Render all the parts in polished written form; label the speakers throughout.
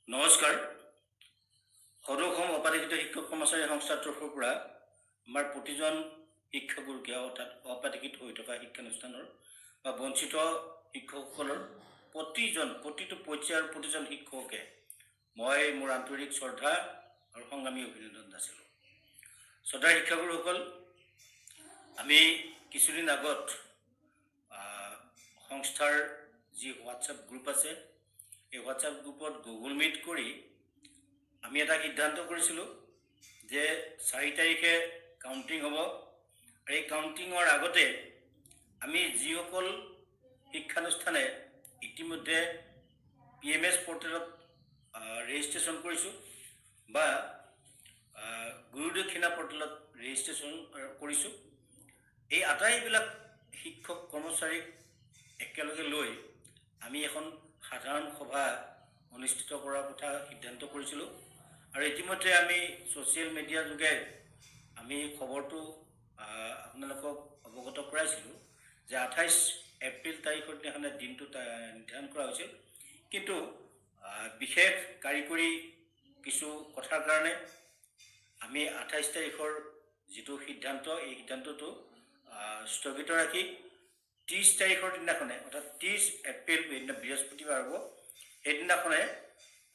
Speaker 1: নমস্কাৰ। সদৌ অসম অপাধিকৃত শিক্ষক কৰ্মচাৰী সংস্থাৰ তৰফৰ পৰা আমাৰ প্ৰতিজন শিক্ষাগুৰুকে অৰ্থাৎ অপাধিকৃত হৈ থকা শিক্ষানুষ্ঠানৰ বা বঞ্চিত শিক্ষকসকলৰ প্ৰতিটো পৰ্যায়ৰ প্ৰতিজন শিক্ষককে মই মোৰ আন্তৰিক শ্ৰদ্ধা আৰু সংগ্ৰামী অভিনন্দন যাচিলোঁ। শ্ৰদ্ধাৰ শিক্ষাগুৰুসকল, আমি কিছুদিন আগত সংস্থাৰ যি হোৱাটছএপ গ্ৰুপ আছে, এই হোৱাটছএপ গ্ৰুপত গুগল মিট কৰি আমি এটা সিদ্ধান্ত কৰিছিলোঁ যে 4 তাৰিখে কাউণ্টিং হ'ব। আৰু এই কাউণ্টিঙৰ আগতে আমি যিসকল শিক্ষানুষ্ঠানে ইতিমধ্যে PMS পৰ্টেলত ৰেজিষ্ট্ৰেশ্যন কৰিছোঁ বা গুৰুদক্ষিণা পৰ্টেলত ৰেজিষ্ট্ৰেশ্যন কৰিছোঁ, এই আটাইবিলাক শিক্ষক কৰ্মচাৰীক একেলগে লৈ আমি এখন সাধাৰণ সভা অনুষ্ঠিত কৰাৰ কথা সিদ্ধান্ত কৰিছিলোঁ। আৰু ইতিমধ্যে আমি ছ'চিয়েল মিডিয়াৰ যোগে আমি খবৰটো আপোনালোকক অৱগত কৰাইছিলোঁ যে 28 এপ্ৰিল তাৰিখৰ দিনাখনে দিনটো নিৰ্ধাৰণ কৰা হৈছিল, কিন্তু বিশেষ কাৰিকৰী কিছু কথাৰ কাৰণে আমি 28 তাৰিখৰ যিটো সিদ্ধান্ত, এই সিদ্ধান্তটো স্থগিত ৰাখি 30 তাৰিখৰ দিনাখনে অৰ্থাৎ 30 এপ্ৰিল বৃহস্পতিবাৰ হ'ব, সেইদিনাখনে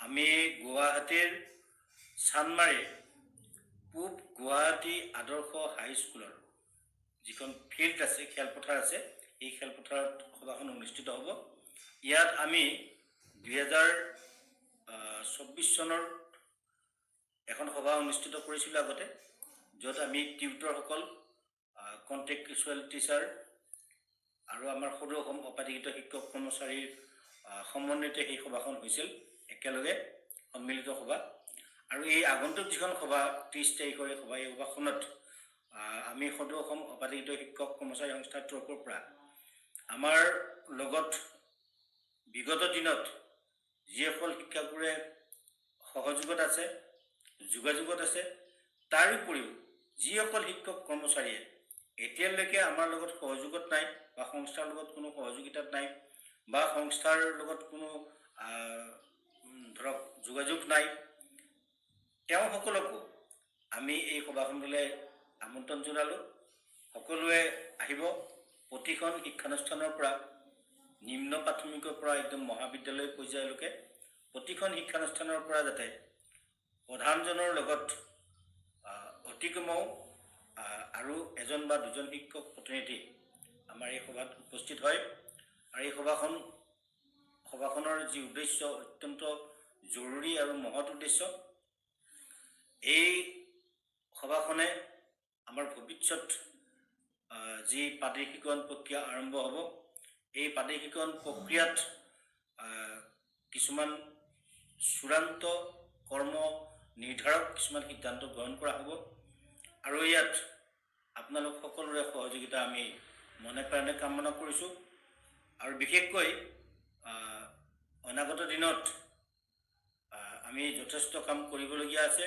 Speaker 1: আমি গুৱাহাটীৰ চানমাৰীৰ পূব গুৱাহাটী আদৰ্শ হাইস্কুলৰ যিখন ফিল্ড আছে, খেলপথাৰ আছে, এই খেলপথাৰত সভাখন অনুষ্ঠিত হ'ব। ইয়াত আমি 2024 চনৰ এখন সভা অনুষ্ঠিত কৰিছিলোঁ আগতে, য'ত আমি টিউটৰসকল, কণ্টেক্সচুৱেল টিচাৰ আৰু আমাৰ সদৌ অসম অপাধিকৃত শিক্ষক কৰ্মচাৰীৰ সমন্বিতে সেই সভাখন হৈছিল, একেলগে সন্মিলিত সভা। আৰু এই আগন্তুক যিখন সভা 30 তাৰিখৰ এই সভা, এই সভাখনত আমি সদৌ অসম অপাধিকৃত শিক্ষক কৰ্মচাৰী সংস্থাৰ তৰফৰ পৰা আমাৰ লগত বিগত দিনত যিসকল শিক্ষাগুৰুৱে সহযোগত আছে, যোগাযোগত আছে, তাৰ উপৰিও যিসকল শিক্ষক কৰ্মচাৰীয়ে এতিয়ালৈকে আমাৰ লগত সহযোগত নাই বা সংস্থাৰ লগত কোনো সহযোগিতাত নাই বা সংস্থাৰ লগত কোনো ধৰক যোগাযোগ নাই, তেওঁসকলকো আমি এই সভাখনলৈ আমন্ত্ৰণ জনালোঁ। সকলোৱে আহিব। প্ৰতিখন শিক্ষানুষ্ঠানৰ পৰা, নিম্ন প্ৰাথমিকৰ পৰা একদম মহাবিদ্যালয় পৰ্যায়লৈকে প্ৰতিখন শিক্ষানুষ্ঠানৰ পৰা যাতে প্ৰধানজনৰ লগত অতি কমেও আৰু এজন বা দুজন শিক্ষক প্ৰতিনিধি আমাৰ এই সভাত উপস্থিত হয়। আৰু এই সভাখনৰ যি উদ্দেশ্য অত্যন্ত জৰুৰী আৰু মহৎ উদ্দেশ্য, এই সভাখনে আমাৰ ভৱিষ্যত যি প্ৰাদেশিকৰণ প্ৰক্ৰিয়া আৰম্ভ হ'ব, এই প্ৰাদেশিকৰণ প্ৰক্ৰিয়াত কিছুমান চূড়ান্ত কৰ্ম নিৰ্ধাৰক কিছুমান সিদ্ধান্ত গ্ৰহণ কৰা হ'ব। আৰু ইয়াত আপোনালোক সকলোৰে সহযোগিতা আমি মনে প্ৰাণে কামনা কৰিছোঁ। আৰু বিশেষকৈ অনাগত দিনত আমি যথেষ্ট কাম কৰিবলগীয়া আছে।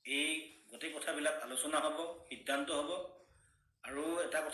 Speaker 1: এই গোটেই কথাবিলাক আলোচনা হ'ব, সিদ্ধান্ত হ'ব। আৰু এটা কথা